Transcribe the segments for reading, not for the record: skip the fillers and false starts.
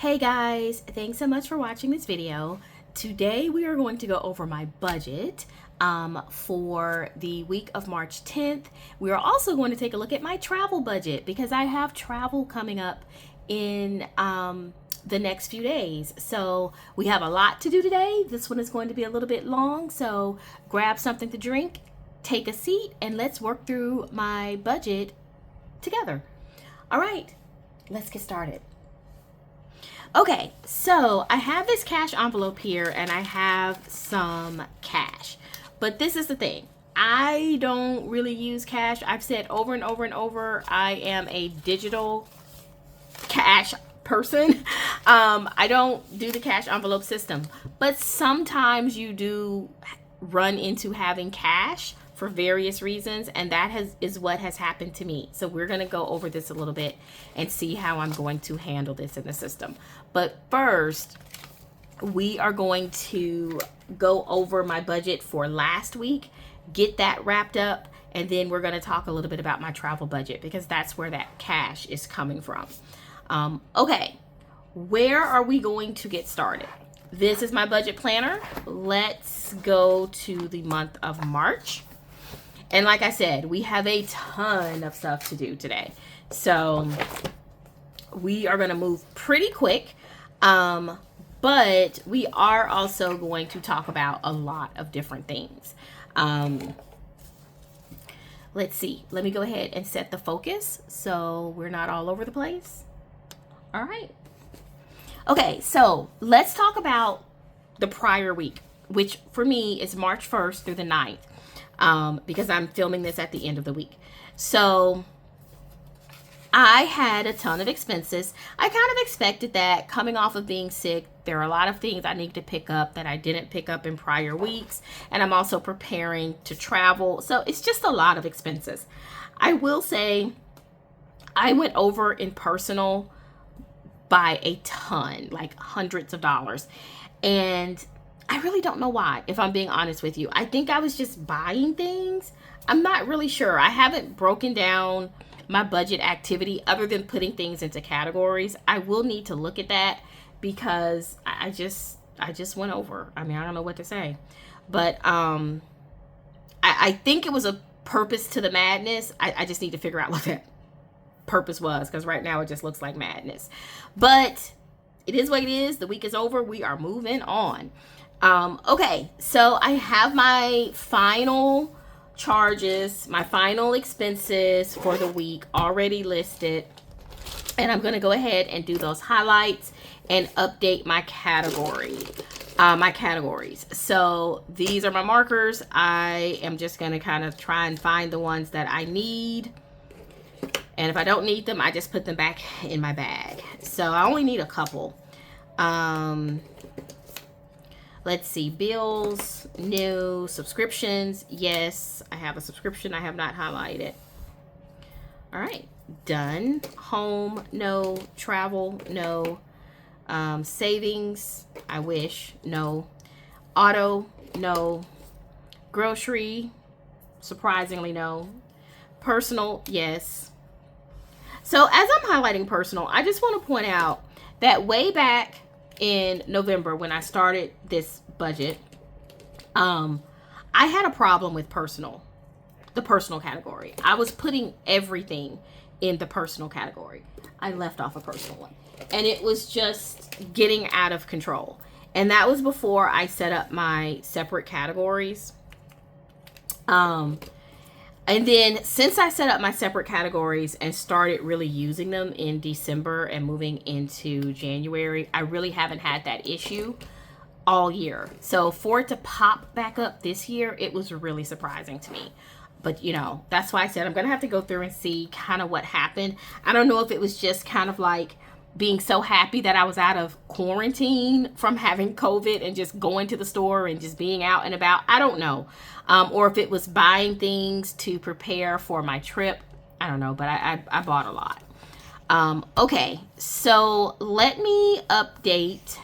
Hey guys, thanks so much for watching this video. Today we are going to go over my budget for the week of March 10th. We are also going to take a look at my travel budget because I have travel coming up in the next few days. So we have a lot to do today. This one is going to be a little bit long, so grab something to drink, take a seat, and let's work through my budget together. All right, let's get started. Okay, so I have this cash envelope here and I have some cash. But this is the thing. I don't really use cash. I've said over and over and over, I am a digital cash person. I don't do the cash envelope system. But sometimes you do run into having cash for various reasons, and that is what has happened to me. So we're going to go over this a little bit and see how I'm going to handle this in the system. But first, we are going to go over my budget for last week, get that wrapped up, and then we're going to talk a little bit about my travel budget because that's where that cash is coming from. Okay, where are we going to get started? This is my budget planner. Let's go to the month of March. And like I said, we have a ton of stuff to do today. So we are going to move pretty quick. But we are also going to talk about a lot of different things. Let's see. Let me go ahead and set the focus so we're not all over the place. All right. Okay, so let's talk about the prior week, which for me is March 1st through the 9th. Because I'm filming this at the end of the week. So I had a ton of expenses. I kind of expected that coming off of being sick. There are a lot of things I need to pick up that I didn't pick up in prior weeks. And I'm also preparing to travel. So it's just a lot of expenses. I will say I went over in personal by a ton, like hundreds of dollars. And I really don't know why, if I'm being honest with you. I think I was just buying things. I'm not really sure. I haven't broken down my budget activity other than putting things into categories. I will need to look at that because I just went over. I mean, I don't know what to say. But I think it was a purpose to the madness. I just need to figure out what that purpose was because right now it just looks like madness. But it is what it is. The week is over. We are moving on. Okay, so I have my final charges, my final expenses for the week already listed, and I'm going to go ahead and do those highlights and update my categories. So these are my markers. I am just going to kind of try and find the ones that I need. And if I don't need them, I just put them back in my bag. So I only need a couple. Let's see, bills, new, subscriptions. Yes, I have a subscription I have not highlighted. All right, done. Home, no. Travel, no. Savings, I wish, no. Auto, no. Grocery, surprisingly, no. Personal, yes. So as I'm highlighting personal, I just want to point out that way back in November when I started this budget, I had a problem with the personal category. I was putting everything in the personal category. I left off a personal one and it was just getting out of control. And that was before I set up my separate categories. And then since I set up my separate categories and started really using them in December and moving into January, I really haven't had that issue all year. So for it to pop back up this year, it was really surprising to me. But, you know, that's why I said I'm going to have to go through and see kind of what happened. I don't know if it was just kind of like being so happy that I was out of quarantine from having COVID and just going to the store and just being out and about. I don't know. Or if it was buying things to prepare for my trip. I don't know, but I bought a lot. Okay, so let me update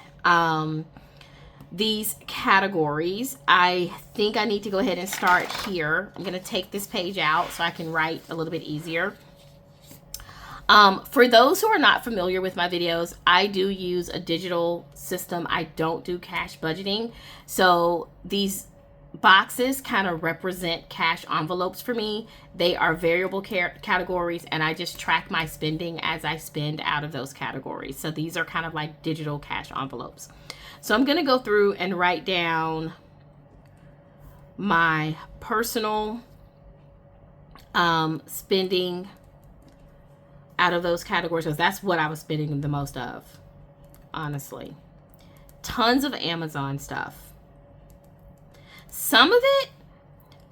these categories. I think I need to go ahead and start here. I'm going to take this page out so I can write a little bit easier. For those who are not familiar with my videos, I do use a digital system. I don't do cash budgeting. So these boxes kind of represent cash envelopes for me. They are variable categories, and I just track my spending as I spend out of those categories. So these are kind of like digital cash envelopes. So I'm going to go through and write down my personal spending out of those categories, because that's what I was spending the most of, honestly. Tons of Amazon stuff. Some of it,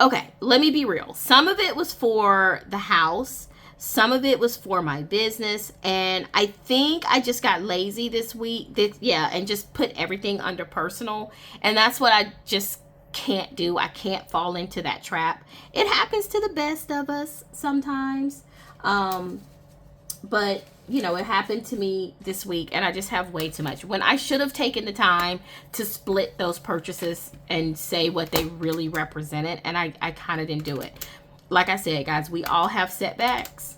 okay, let me be real. Some of it was for the house. Some of it was for my business. And I think I just got lazy this week. And just put everything under personal. And that's what I just can't do. I can't fall into that trap. It happens to the best of us sometimes. But, you know, it happened to me this week, and I just have way too much. When I should have taken the time to split those purchases and say what they really represented, and I kind of didn't do it. Like I said, guys, we all have setbacks.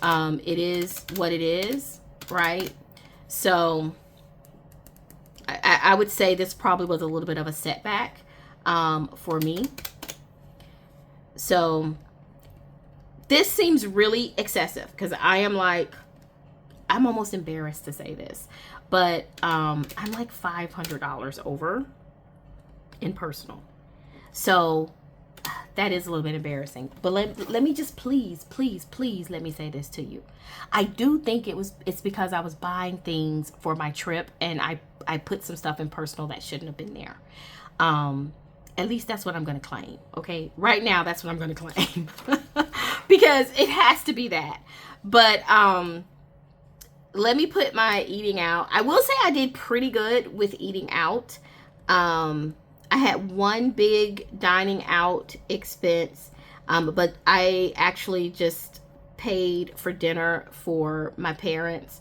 It is what it is, right? So I would say this probably was a little bit of a setback for me. So this seems really excessive, because I'm almost embarrassed to say this, but I'm like $500 over in personal. So that is a little bit embarrassing. But let me just please let me say this to you. I do think it's because I was buying things for my trip, and I put some stuff in personal that shouldn't have been there. At least that's what I'm going to claim. Okay. Right now, that's what I'm going to claim because it has to be that. But, let me put my eating out. I will say I did pretty good with eating out. I had one big dining out expense. But I actually just paid for dinner for my parents.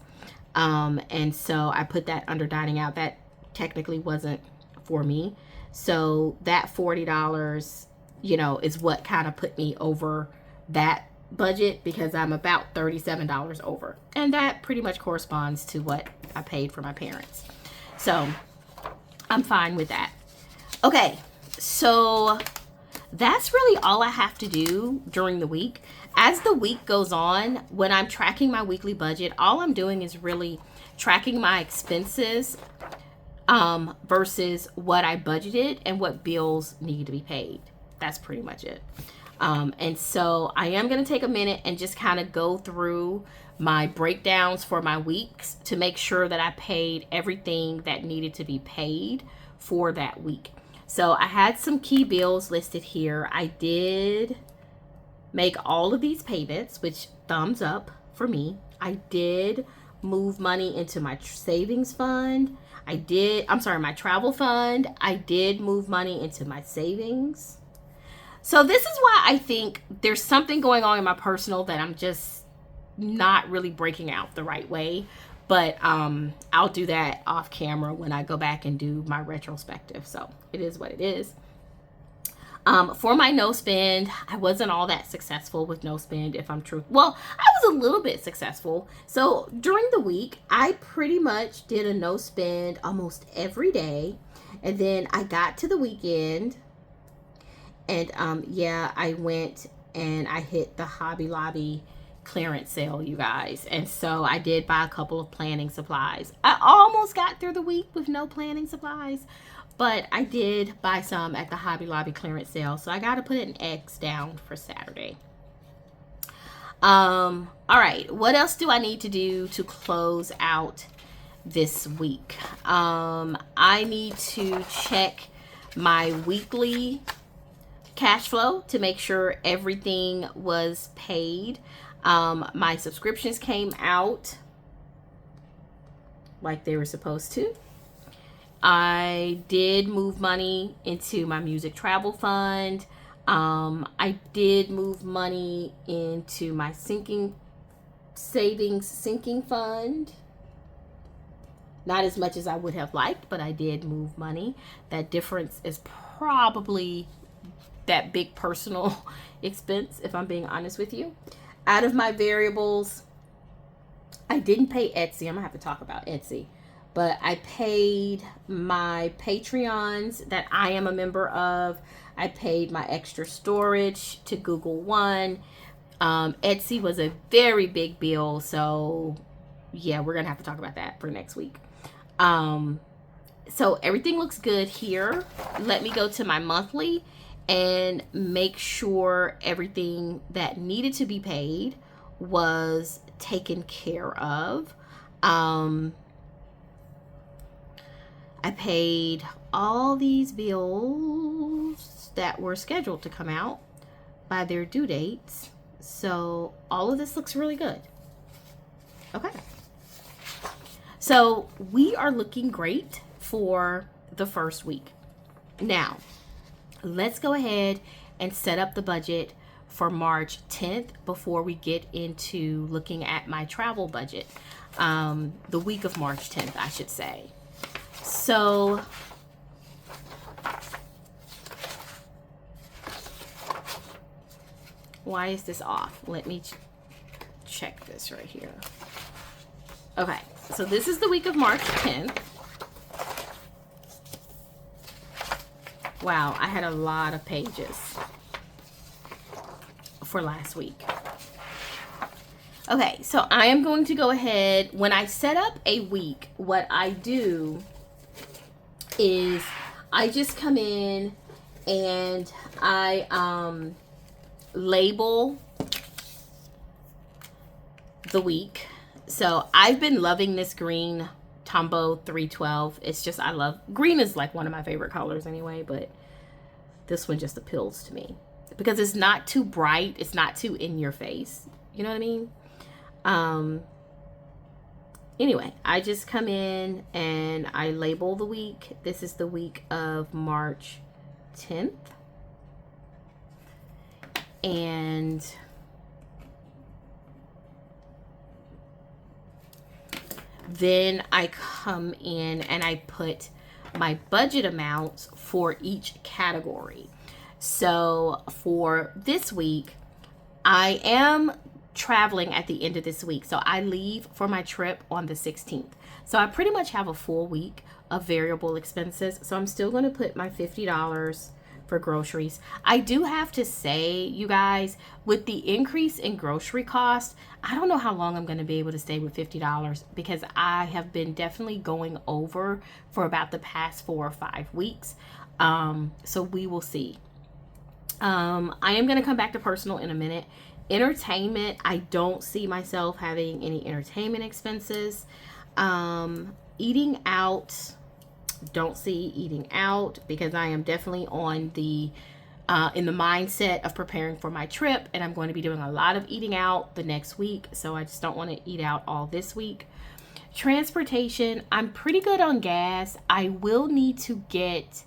And so I put that under dining out. That technically wasn't for me. So that $40, you know, is what kind of put me over that budget, because I'm about $37 over. And that pretty much corresponds to what I paid for my parents. So I'm fine with that. Okay, so that's really all I have to do during the week. As the week goes on, when I'm tracking my weekly budget, all I'm doing is really tracking my expenses versus what I budgeted and what bills need to be paid. That's pretty much it. And so I am going to take a minute and just kind of go through my breakdowns for my weeks to make sure that I paid everything that needed to be paid for that week. So I had some key bills listed here. I did make all of these payments, which thumbs up for me. I did move money into my savings fund. My travel fund. I did move money into my savings. So this is why I think there's something going on in my personal that I'm just not really breaking out the right way. But I'll do that off camera when I go back and do my retrospective. So it is what it is. For my no spend, I wasn't all that successful with no spend, if I'm true. Well, I was a little bit successful. So during the week, I pretty much did a no spend almost every day. And then I got to the weekend, and I went and I hit the Hobby Lobby clearance sale, you guys. And so I did buy a couple of planning supplies. I almost got through the week with no planning supplies, but I did buy some at the Hobby Lobby clearance sale. So I got to put an X down for Saturday. All right. What else do I need to do to close out this week? I need to check my weekly cash flow to make sure everything was paid. My subscriptions came out like they were supposed to. I did move money into my music travel fund. I did move money into my sinking fund. Not as much as I would have liked, but I did move money. That difference is probably that big personal expense, if I'm being honest with you. Out of my variables, I didn't pay Etsy. I'm gonna have to talk about Etsy. But I paid my Patreons that I am a member of. I paid my extra storage to Google One. Etsy was a very big bill, so yeah, we're gonna have to talk about that for next week. So everything looks good here. Let me go to my monthly and make sure everything that needed to be paid was taken care of. I paid all these bills that were scheduled to come out by their due dates. So all of this looks really good. Okay. So we are looking great for the first week. Now, let's go ahead and set up the budget for March 10th before we get into looking at my travel budget. The week of March 10th, I should say. So why is this off? Let me check this right here. Okay, so this is the week of March 10th. Wow, I had a lot of pages for last week. Okay, so I am going to go ahead. When I set up a week, what I do is I just come in and I label the week. So I've been loving this green Tombow 312. It's just, I love, green is like one of my favorite colors anyway, but this one just appeals to me because it's not too bright. It's not too in your face. You know what I mean? Anyway, I just come in and I label the week. This is the week of March 10th. And then I come in and I put my budget amounts for each category. So for this week, I am traveling at the end of this week. So I leave for my trip on the 16th. So I pretty much have a full week of variable expenses. So I'm still going to put my $50 for groceries. I do have to say, you guys, with the increase in grocery costs, I don't know how long I'm going to be able to stay with $50 because I have been definitely going over for about the past 4 or 5 weeks. So we will see. I am going to come back to personal in a minute. Entertainment, I don't see myself having any entertainment expenses. Eating out, don't see eating out because I am definitely on the in the mindset of preparing for my trip, and I'm going to be doing a lot of eating out the next week, so I just don't want to eat out all this week. Transportation, I'm pretty good on gas. I will need to get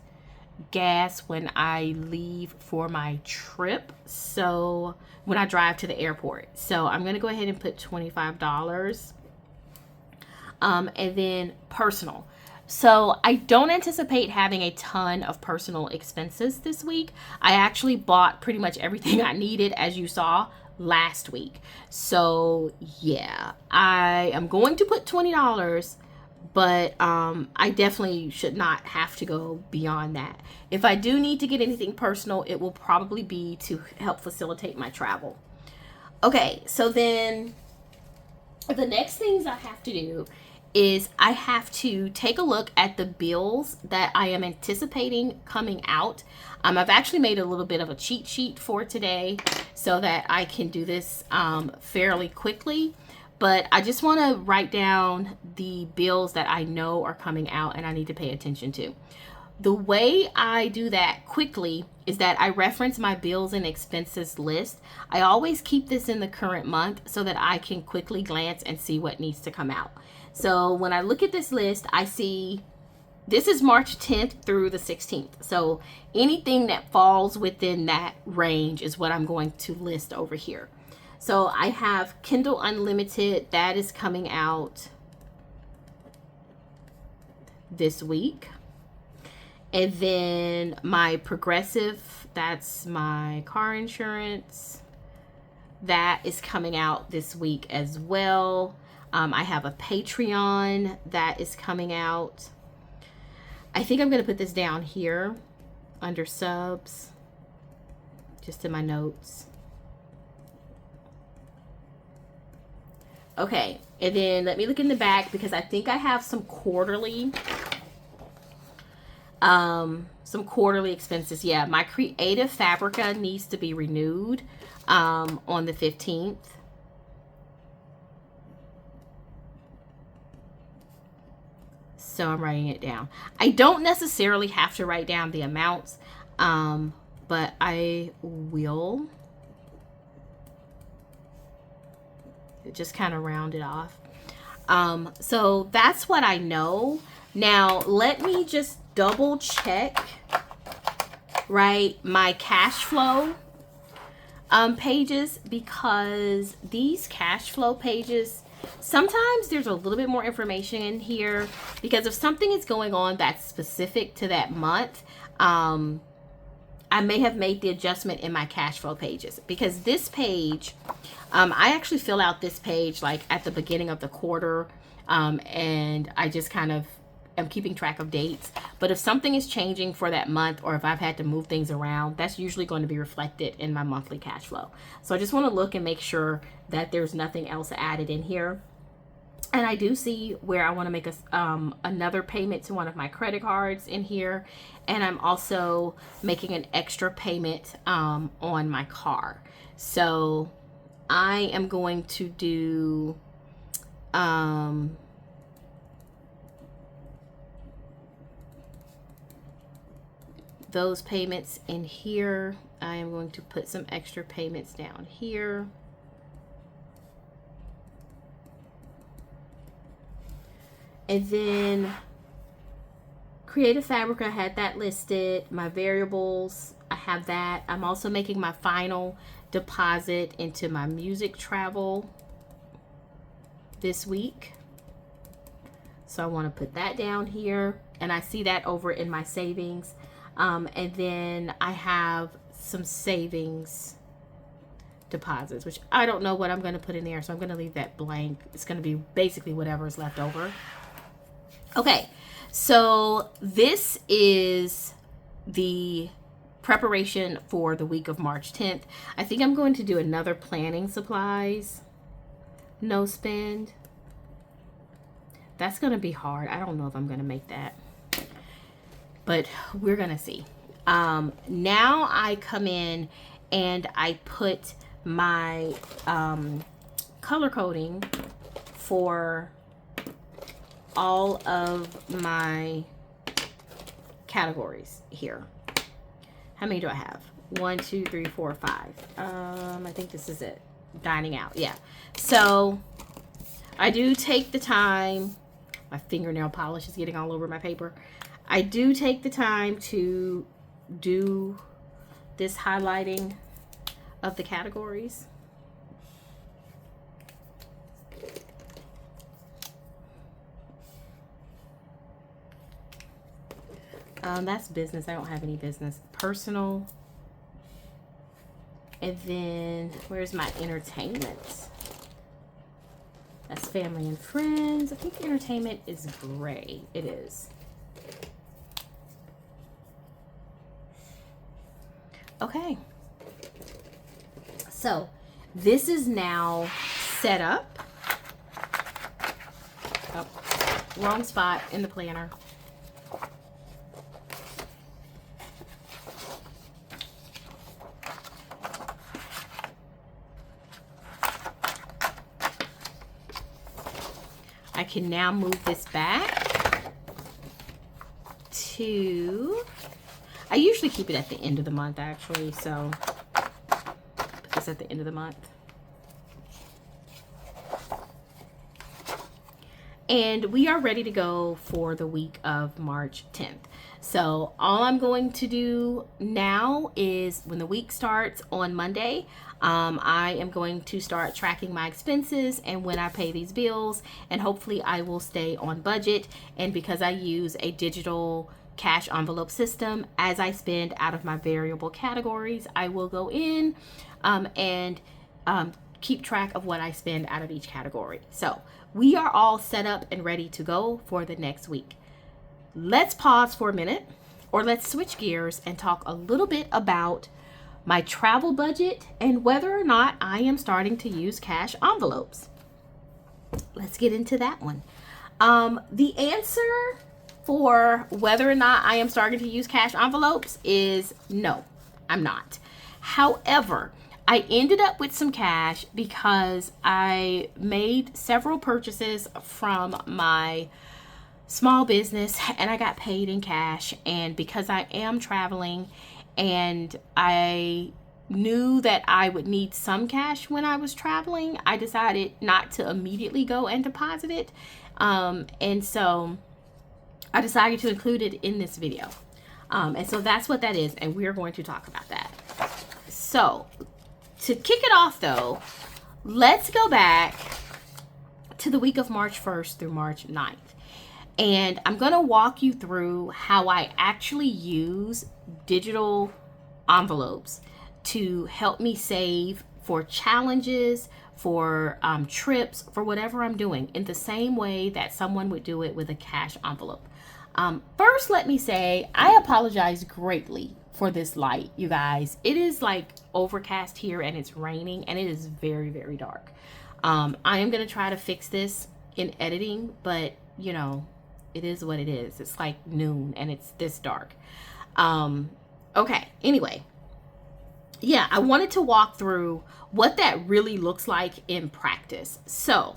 gas when I leave for my trip, so when I drive to the airport. So I'm going to go ahead and put $25. And then personal. So I don't anticipate having a ton of personal expenses this week. I actually bought pretty much everything I needed, as you saw last week. So yeah, I am going to put $20, but I definitely should not have to go beyond that. If I do need to get anything personal, it will probably be to help facilitate my travel. Okay, so then the next things I have to do is I have to take a look at the bills that I am anticipating coming out. I've actually made a little bit of a cheat sheet for today so that I can do this fairly quickly. But I just want to write down the bills that I know are coming out and I need to pay attention to. The way I do that quickly is that I reference my bills and expenses list. I always keep this in the current month so that I can quickly glance and see what needs to come out. So when I look at this list, I see this is March 10th through the 16th. So anything that falls within that range is what I'm going to list over here. So I have Kindle Unlimited, that is coming out this week. And then my Progressive, that's my car insurance, that is coming out this week as well. I have a Patreon that is coming out. I think I'm going to put this down here under subs, just in my notes. Okay, and then let me look in the back because I think I have some quarterly expenses. Yeah, my Creative Fabrica needs to be renewed on the 15th. So I'm writing it down. I don't necessarily have to write down the amounts, but I will just kind of round it off. So that's what I know. Now let me just double check, right, my cash flow pages, because these cash flow pages, sometimes there's a little bit more information in here, because if something is going on that's specific to that month, I may have made the adjustment in my cash flow pages, because this page, I actually fill out this page like at the beginning of the quarter, and I just kind of am keeping track of dates. But if something is changing for that month, or if I've had to move things around, that's usually going to be reflected in my monthly cash flow. So I just want to look and make sure that there's nothing else added in here. And I do see where I want to make another payment to one of my credit cards in here. And I'm also making an extra payment on my car. So I am going to do those payments in here. I am going to put some extra payments down here. And then Creative Fabric, I had that listed. My variables, I have that. I'm also making my final deposit into my music travel this week. So I want to put that down here. And I see that over in my savings. And then I have some savings deposits, which I don't know what I'm going to put in there. So I'm going to leave that blank. It's going to be basically whatever is left over. Okay, so this is the preparation for the week of March 10th. I think I'm going to do another planning supplies no spend. That's going to be hard. I don't know if I'm going to make that, but we're going to see. Now I come in and I put my color coding for all of my categories here. How many do I have? 1, 2, 3, 4, 5. I think this is it. Dining out. Yeah. So I do take the time. My fingernail polish is getting all over my paper. I do take the time to do this highlighting of the categories. That's business. I don't have any business. Personal. And then where's my entertainment? That's family and friends. I think entertainment is gray. It is. Okay. So this is now set up. Oh, wrong spot in the planner. I can now move this back to, I usually keep it at the end of the month actually, so put this at the end of the month. And we are ready to go for the week of March 10th. So all I'm going to do now is when the week starts on Monday, I am going to start tracking my expenses and when I pay these bills, and hopefully I will stay on budget. And because I use a digital cash envelope system, as I spend out of my variable categories, I will go in and keep track of what I spend out of each category. So we are all set up and ready to go for the next week. Let's pause for a minute, or let's switch gears and talk a little bit about my travel budget and whether or not I am starting to use cash envelopes. Let's get into that one. The answer for whether or not I am starting to use cash envelopes is no, I'm not. However, I ended up with some cash because I made several purchases from my small business and I got paid in cash. And because I am traveling and I knew that I would need some cash when I was traveling, I decided not to immediately go and deposit it. And so I decided to include it in this video. And so that's what that is. And we're going to talk about that. So to kick it off though, let's go back to the week of March 1st through March 9th. And I'm going to walk you through how I actually use digital envelopes to help me save for challenges, for trips, for whatever I'm doing, in the same way that someone would do it with a cash envelope. First, let me say, I apologize greatly for this light, you guys. It is like overcast here and it's raining and it is very, very dark. I am going to try to fix this in editing, but you know, it is what it is. It's like noon and it's this dark. Okay, anyway. Yeah, I wanted to walk through what that really looks like in practice. So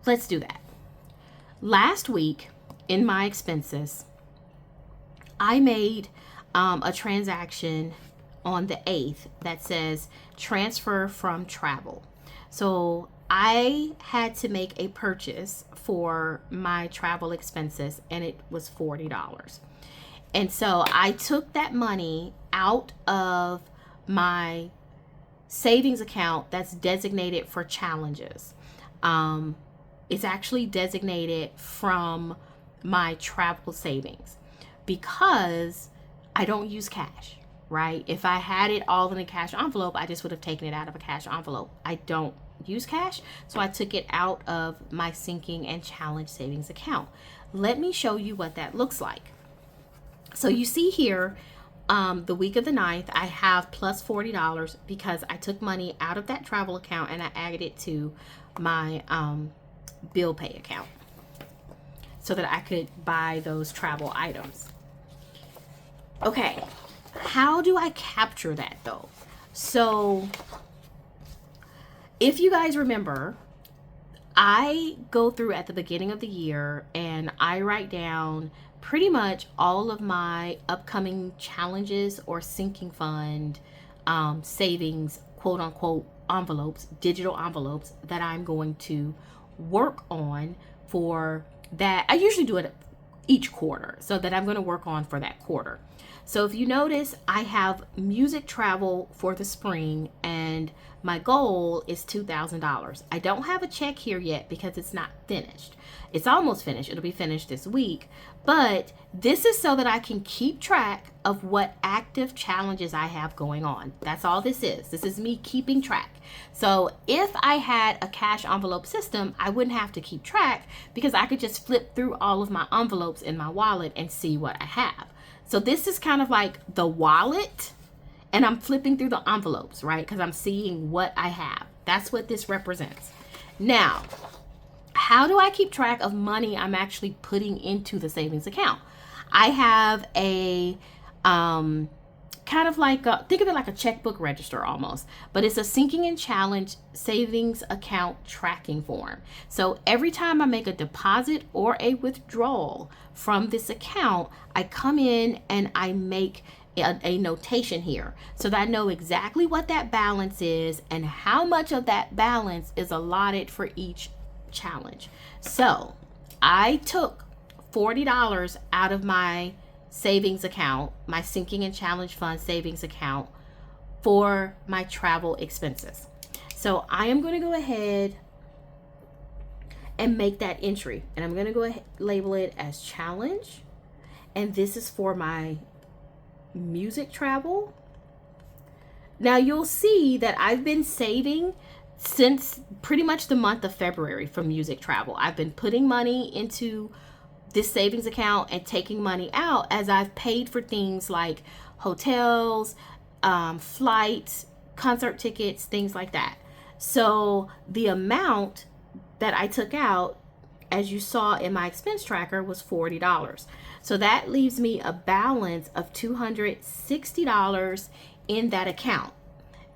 let's do that. Last week in my expenses, I made a transaction on the 8th that says transfer from travel. So I had to make a purchase for my travel expenses and it was $40. And so I took that money out of my savings account that's designated for challenges. It's actually designated from my travel savings because I don't use cash, right? If I had it all in a cash envelope, I just would have taken it out of a cash envelope. I don't use cash, so I took it out of my sinking and challenge savings account. Let me show you what that looks like. So you see here, the week of the 9th, I have plus $40 because I took money out of that travel account and I added it to my bill pay account so that I could buy those travel items. Okay, how do I capture that though? So if you guys remember, I go through at the beginning of the year and I write down pretty much all of my upcoming challenges or sinking fund savings, quote unquote, envelopes, digital envelopes that I'm going to work on for that. I usually do it each quarter, so that I'm going to work on for that quarter. So if you notice, I have music travel for the spring and my goal is $2,000. I don't have a check here yet because it's not finished. It's almost finished. It'll be finished this week. But this is so that I can keep track of what active challenges I have going on. That's all this is. This is me keeping track. So if I had a cash envelope system, I wouldn't have to keep track because I could just flip through all of my envelopes in my wallet and see what I have. So this is kind of like the wallet, and I'm flipping through the envelopes, right? Because I'm seeing what I have. That's what this represents. Now, how do I keep track of money I'm actually putting into the savings account? I have a kind of like think of it like a checkbook register almost, but it's a sinking and challenge savings account tracking form. So every time I make a deposit or a withdrawal from this account, I come in and I make a notation here so that I know exactly what that balance is and how much of that balance is allotted for each challenge. So I took $40 out of my savings account, my sinking and challenge fund savings account, for my travel expenses. So I am going to go ahead and make that entry, and I'm going to go ahead label it as challenge, and this is for my music travel. Now you'll see that I've been saving since pretty much the month of February from music travel. I've been putting money into this savings account and taking money out as I've paid for things like hotels, flights, concert tickets, things like that. So the amount that I took out, as you saw in my expense tracker, was $40. So that leaves me a balance of $260 in that account.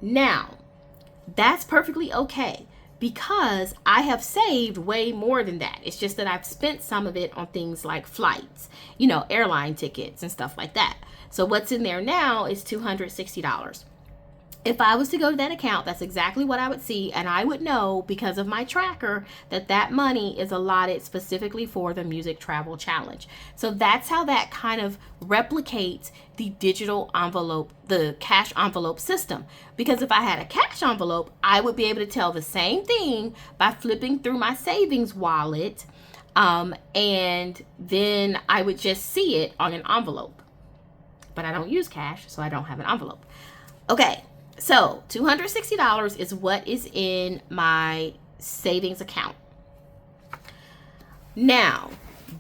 Now, that's perfectly okay because I have saved way more than that. It's just that I've spent some of it on things like flights, airline tickets and stuff like that. So what's in there now is $260. If I was to go to that account, that's exactly what I would see, and I would know because of my tracker that that money is allotted specifically for the Music Travel Challenge. So that's how that kind of replicates the digital envelope, the cash envelope system. Because if I had a cash envelope, I would be able to tell the same thing by flipping through my savings wallet, and then I would just see it on an envelope. But I don't use cash, so I don't have an envelope. Okay. So $260 is what is in my savings account. Now,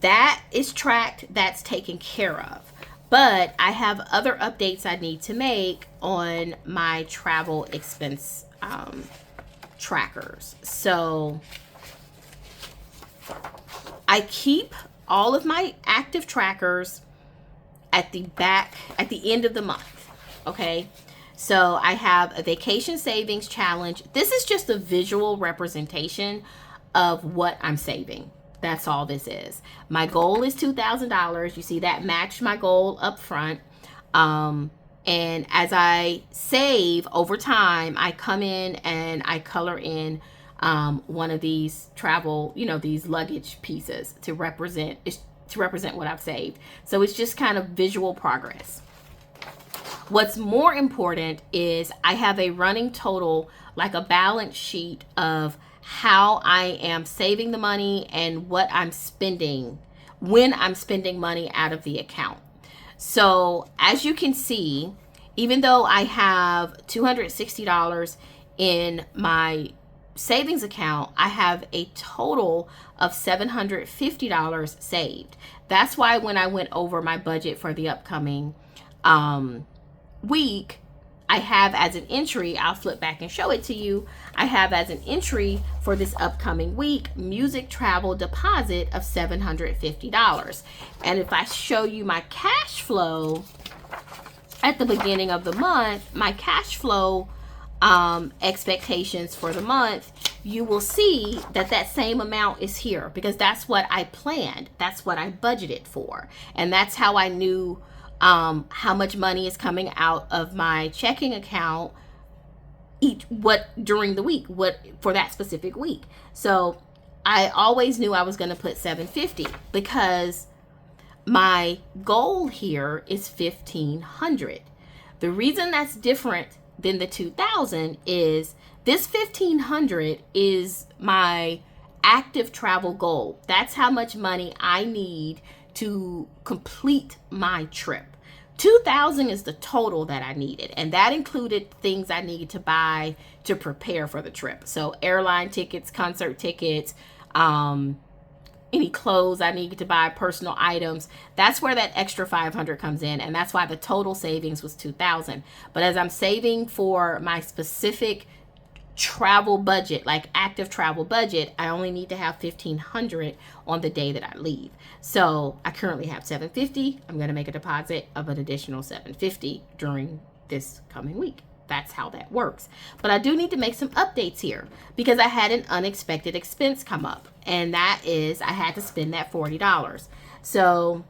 that is tracked, that's taken care of. But I have other updates I need to make on my travel expense trackers. So I keep all of my active trackers at the end of the month, okay? So I have a vacation savings challenge. This is just a visual representation of what I'm saving. That's all this is. My goal is $2,000. You see that matched my goal up front. And as I save over time, I come in and I color in one of these travel, these luggage pieces to represent what I've saved. So it's just kind of visual progress. What's more important is I have a running total, like a balance sheet of how I am saving the money and what I'm spending when I'm spending money out of the account. So as you can see, even though I have $260 in my savings account, I have a total of $750 saved. That's why when I went over my budget for the upcoming week, I have as an entry, I'll flip back and show it to you. I have as an entry for this upcoming week, music travel deposit of $750. And if I show you my cash flow at the beginning of the month, my cash flow expectations for the month, you will see that that same amount is here because that's what I planned. That's what I budgeted for. And that's how I knew how much money is coming out of my checking account during the week, for that specific week. So I always knew I was going to put $750 because my goal here is $1,500. The reason that's different than the $2,000 is this $1,500 is my active travel goal. That's how much money I need to complete my trip. $2,000 is the total that I needed, and that included things I needed to buy to prepare for the trip. So airline tickets, concert tickets, any clothes I needed to buy, personal items. That's where that extra $500 comes in, and that's why the total savings was $2,000. But as I'm saving for my specific travel budget, like active travel budget, I only need to have $1,500 on the day that I leave. So I currently have $750. I'm going to make a deposit of an additional $750 during this coming week. That's how that works. But I do need to make some updates here because I had an unexpected expense come up, and that is I had to spend that $40. So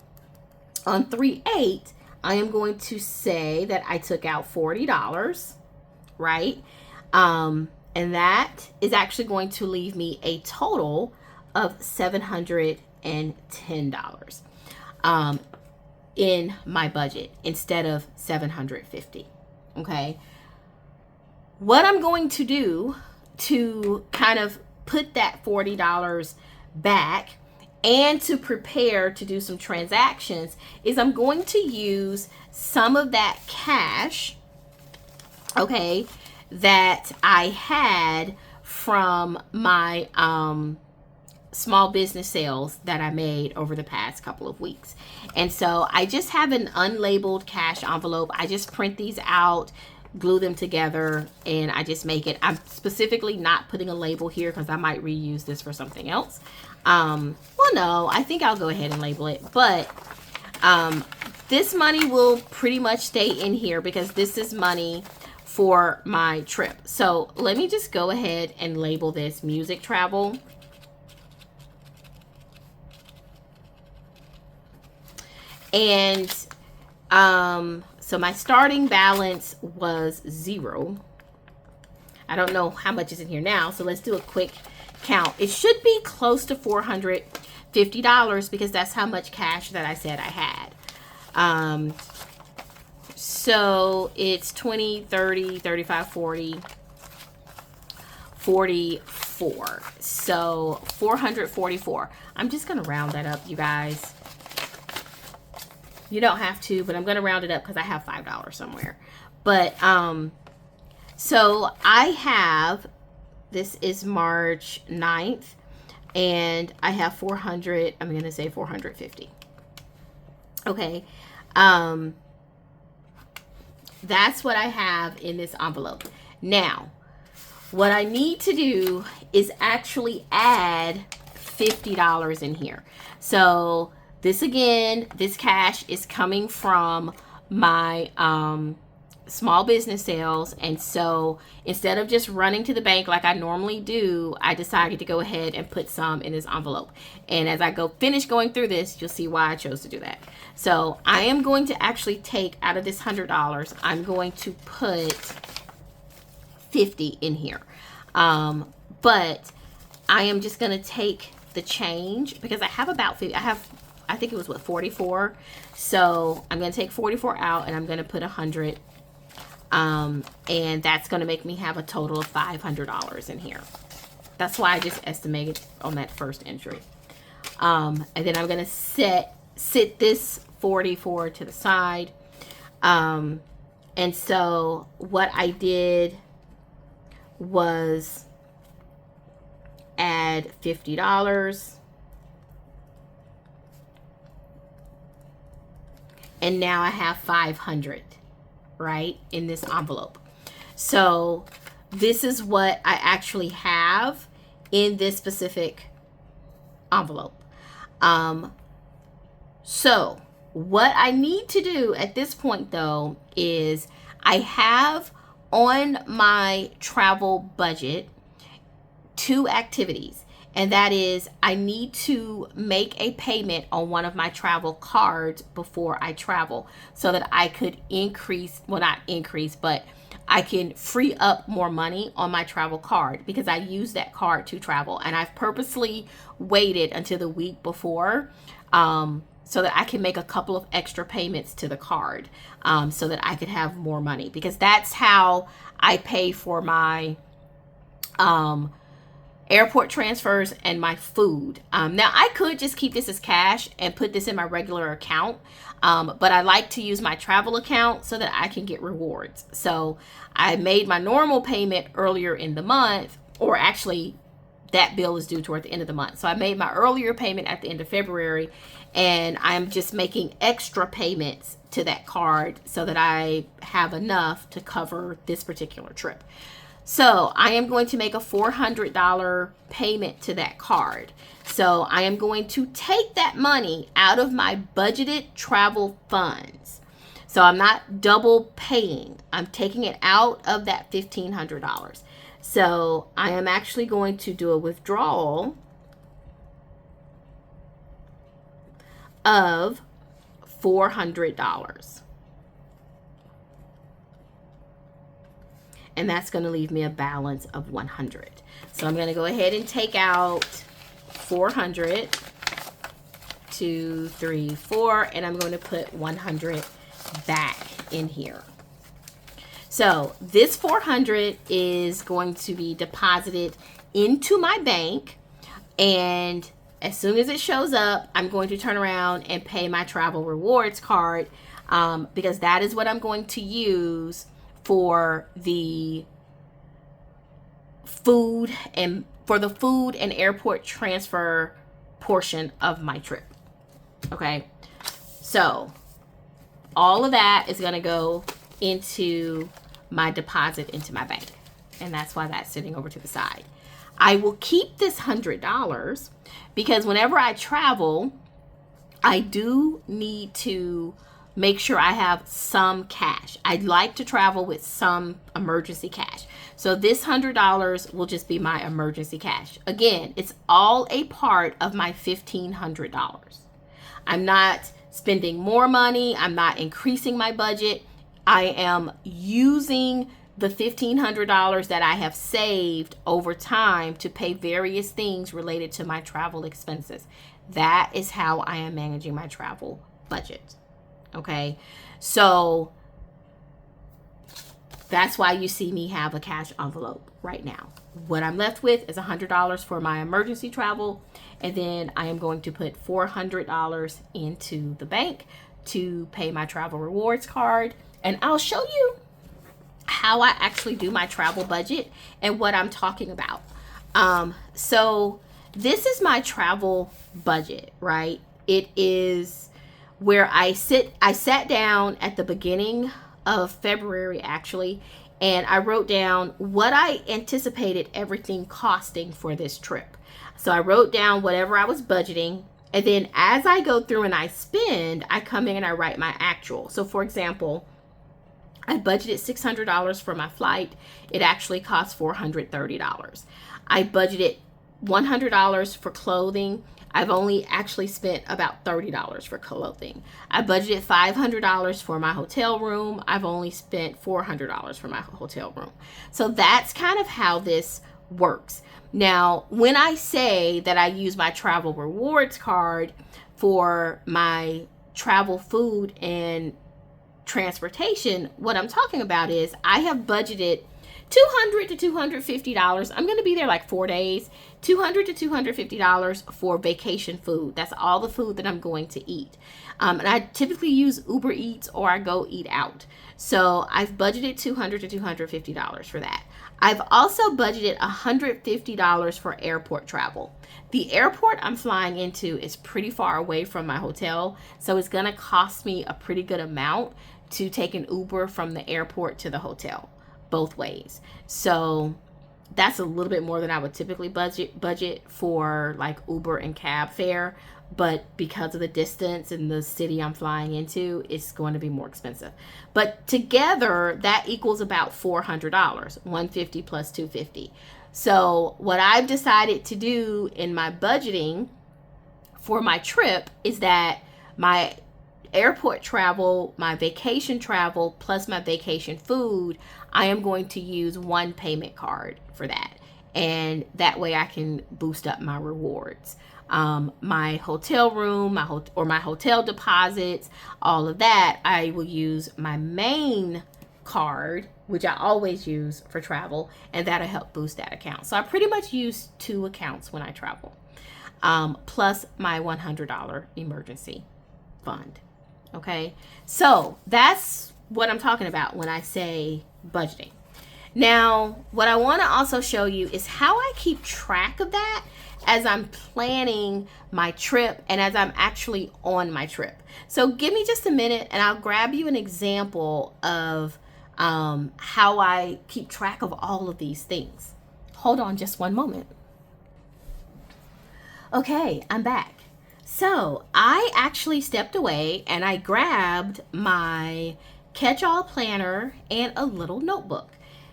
on 3/8, I am going to say that I took out $40, right? And that is actually going to leave me a total of $710 in my budget instead of $750. Okay. What I'm going to do to kind of put that $40 back and to prepare to do some transactions is I'm going to use some of that cash okay, that I had from my small business sales that I made over the past couple of weeks. And so I just have an unlabeled cash envelope. I just print these out, glue them together, and I just make it. I'm specifically not putting a label here because I might reuse this for something else. Well, no, I think I'll go ahead and label it, but this money will pretty much stay in here because this is money for my trip. So let me just go ahead and label this music travel. And so my starting balance was 0. I don't know how much is in here now, so let's do a quick count. It should be close to $450 because that's how much cash that I said I had. So it's 20, 30, 35, 40, 44. So 444. I'm just going to round that up, you guys. You don't have to, but I'm going to round it up because I have $5 somewhere. But, so I have, this is March 9th, and I have 400, I'm going to say 450. Okay. That's what I have in this envelope. Now, what I need to do is actually add $50 in here. So this again, this cash is coming from my small business sales. And so instead of just running to the bank like I normally do, I decided to go ahead and put some in this envelope. And as I finish going through this, you'll see why I chose to do that. So I am going to actually take out of this $100, I'm going to put 50 in here. But I am just going to take the change because I have about 50, I think it was what, 44. So I'm going to take 44 out and I'm going to put 100. And that's going to make me have a total of $500 in here. That's why I just estimated on that first entry. And then I'm going to sit this 44 to the side. And so what I did was add $50. And now I have 500, right, in this envelope. So this is what I actually have in this specific envelope. So what I need to do at this point, though, is I have on my travel budget 2 activities. And that is, I need to make a payment on one of my travel cards before I travel so that I could increase, well, not increase, but I can free up more money on my travel card because I use that card to travel. And I've purposely waited until the week before so that I can make a couple of extra payments to the card so that I could have more money, because that's how I pay for my airport transfers and my food. Now I could just keep this as cash and put this in my regular account, but I like to use my travel account so that I can get rewards. So I made my normal payment earlier in the month, or actually that bill is due toward the end of the month. So I made my earlier payment at the end of February, and I'm just making extra payments to that card so that I have enough to cover this particular trip. So I am going to make a $400 payment to that card. So I am going to take that money out of my budgeted travel funds. So I'm not double paying. I'm taking it out of that $1,500. So I am actually going to do a withdrawal of $400. And that's going to leave me a balance of 100. So I'm going to go ahead and take out 400, 2, 3, 4, and I'm going to put 100 back in here. So this 400 is going to be deposited into my bank, and as soon as it shows up, I'm going to turn around and pay my travel rewards card because that is what I'm going to use for the food and airport transfer portion of my trip. Okay, so all of that is going to go into my deposit into my bank, and that's why that's sitting over to the side. I will keep this $100 because whenever I travel, I do need to make sure I have some cash. I'd like to travel with some emergency cash. So this $100 will just be my emergency cash. Again, it's all a part of my $1,500. I'm not spending more money. I'm not increasing my budget. I am using the $1,500 that I have saved over time to pay various things related to my travel expenses. That is how I am managing my travel budget. Okay, so that's why you see me have a cash envelope right now. What I'm left with is $100 for my emergency travel, and then I am going to put $400 into the bank to pay my travel rewards card. And I'll show you how I actually do my travel budget and what I'm talking about. So this is my travel budget, right? It is where I sat down at the beginning of February actually, and I wrote down what I anticipated everything costing for this trip. So I wrote down whatever I was budgeting, and then as I go through and I spend, I come in and I write my actual. So for example, I budgeted $600 for my flight. It actually cost $430. I budgeted $100 for clothing. I've only actually spent about $30 for clothing. I budgeted $500 for my hotel room. I've only spent $400 for my hotel room. So that's kind of how this works. Now, when I say that I use my travel rewards card for my travel food and transportation, what I'm talking about is I have budgeted $200 to $250. I'm going to be there like 4 days. $200 to $250 for vacation food. That's all the food that I'm going to eat. And I typically use Uber Eats or I go eat out. So I've budgeted $200 to $250 for that. I've also budgeted $150 for airport travel. The airport I'm flying into is pretty far away from my hotel, so it's going to cost me a pretty good amount to take an Uber from the airport to the hotel, both ways. So that's a little bit more than I would typically budget for like Uber and cab fare, but because of the distance and the city I'm flying into, it's going to be more expensive. But together that equals about $400, $150 plus $250. So what I've decided to do in my budgeting for my trip is that my airport travel, my vacation travel, plus my vacation food, I am going to use one payment card for that. And that way I can boost up my rewards. My hotel room, my hotel deposits, all of that, I will use my main card, which I always use for travel, and that'll help boost that account. So I pretty much use 2 accounts when I travel, plus my $100 emergency fund. Okay, so that's what I'm talking about when I say budgeting. Now, what I want to also show you is how I keep track of that as I'm planning my trip and as I'm actually on my trip. So give me just a minute and I'll grab you an example of how I keep track of all of these things. Hold on just one moment. Okay, I'm back. So I actually stepped away and I grabbed my catch-all planner and a little notebook.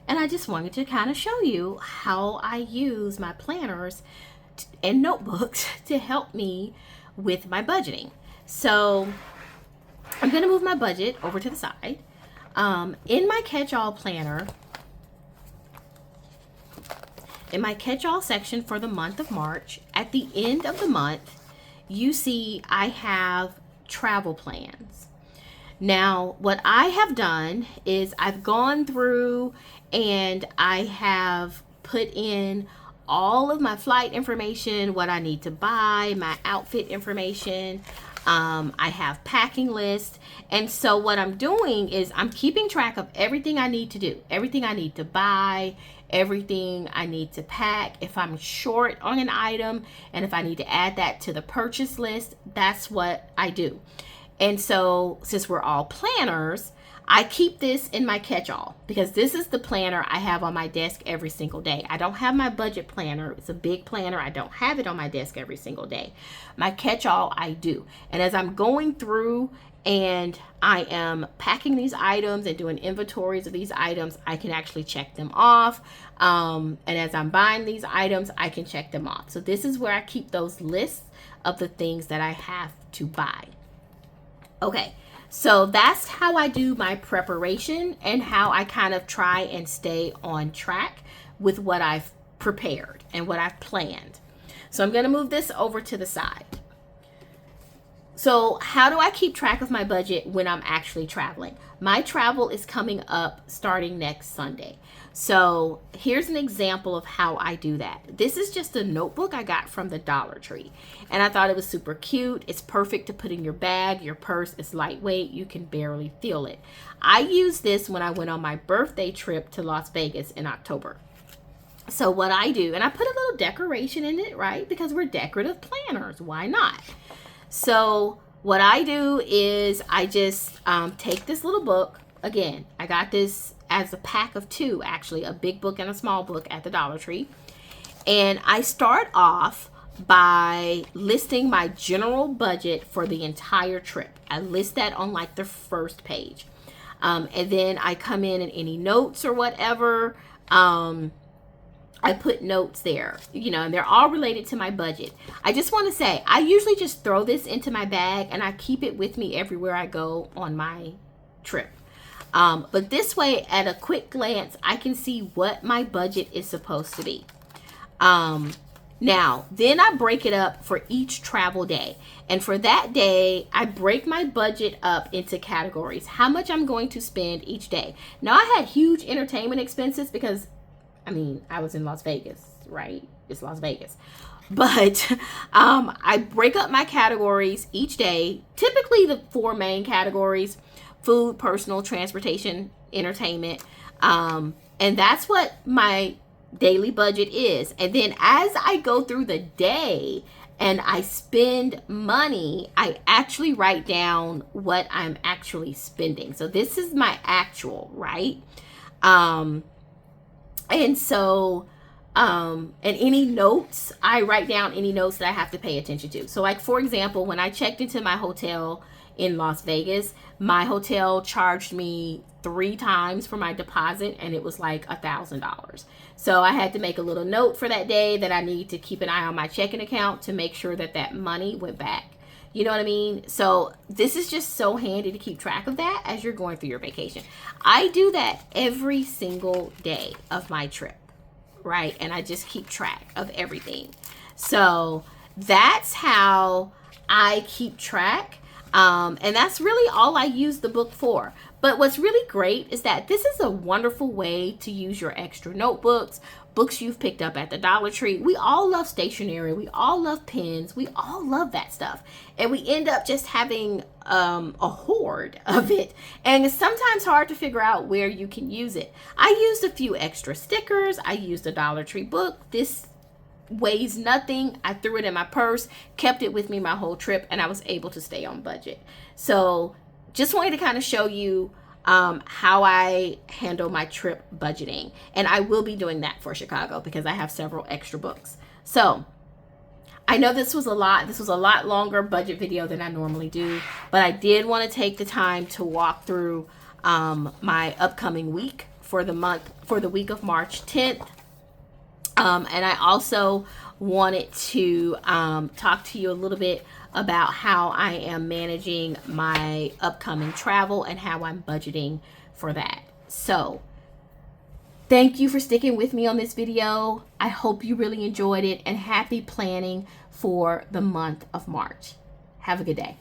And I just wanted to kind of show you how I use my planners and notebooks to help me with my budgeting. So I'm going to move my budget over to the side. In my catch-all planner, in my catch-all section for the month of March, at the end of the month, you see I have travel plans. Now, what I have done is I've gone through and I have put in all of my flight information, what I need to buy, my outfit information, I have packing lists. And so what I'm doing is I'm keeping track of everything I need to do, everything I need to buy, everything I need to pack. If I'm short on an item and if I need to add that to the purchase list, that's what I do. And so since we're all planners, I keep this in my catch-all because this is the planner I have on my desk every single day. I don't have my budget planner. It's a big planner. I don't have it on my desk every single day. My catch-all I do. And as I'm going through and I am packing these items and doing inventories of these items, I can actually check them off. And as I'm buying these items, I can check them off. So this is where I keep those lists of the things that I have to buy. Okay. So that's how I do my preparation and how I kind of try and stay on track with what I've prepared and what I've planned. So I'm going to move this over to the side. So how do I keep track of my budget when I'm actually traveling? My travel is coming up starting next Sunday. So here's an example of how I do that. This is just a notebook I got from the Dollar Tree. And I thought it was super cute. It's perfect to put in your bag, your purse. It's lightweight. You can barely feel it. I used this when I went on my birthday trip to Las Vegas in October. So what I do, and I put a little decoration in it, right? Because we're decorative planners. Why not? So what I do is I just take this little book. Again, I got this as a pack of two, actually, a big book and a small book at the Dollar Tree. And I start off by listing my general budget for the entire trip. I list that on like the first page. And then I come in and any notes or whatever, I put notes there, you know, and they're all related to my budget. I just want to say, I usually just throw this into my bag and I keep it with me everywhere I go on my trip. But this way, at a quick glance, I can see what my budget is supposed to be. Now, then I break it up for each travel day. And for that day, I break my budget up into categories, how much I'm going to spend each day. Now, I had huge entertainment expenses because, I mean, I was in Las Vegas, right? It's Las Vegas. But I break up my categories each day, typically the 4 main categories: food, personal, transportation, entertainment. And that's what my daily budget is. And then as I go through the day and I spend money, I actually write down what I'm actually spending. So this is my actual, right? And so, and any notes, I write down any notes that I have to pay attention to. So like, for example, when I checked into my hotel in Las Vegas, my hotel charged me 3 times for my deposit and it was like $1,000. So I had to make a little note for that day that I need to keep an eye on my checking account to make sure that that money went back. You know what I mean? So this is just so handy to keep track of that as you're going through your vacation. I do that every single day of my trip, right? And I just keep track of everything. So that's how I keep track. And that's really all I use the book for. But what's really great is that this is a wonderful way to use your extra notebooks, books you've picked up at the Dollar Tree. We all love stationery. We all love pens. We all love that stuff. And we end up just having a hoard of it. And it's sometimes hard to figure out where you can use it. I used a few extra stickers. I used a Dollar Tree book. This weighs nothing. I threw it in my purse, kept it with me my whole trip, and I was able to stay on budget. So just wanted to kind of show you how I handle my trip budgeting. And I will be doing that for Chicago because I have several extra books. So I know this was a lot. This was a lot longer budget video than I normally do, but I did want to take the time to walk through my upcoming week for the week of March 10th. And I also wanted to talk to you a little bit about how I am managing my upcoming travel and how I'm budgeting for that. So thank you for sticking with me on this video. I hope you really enjoyed it, and happy planning for the month of March. Have a good day.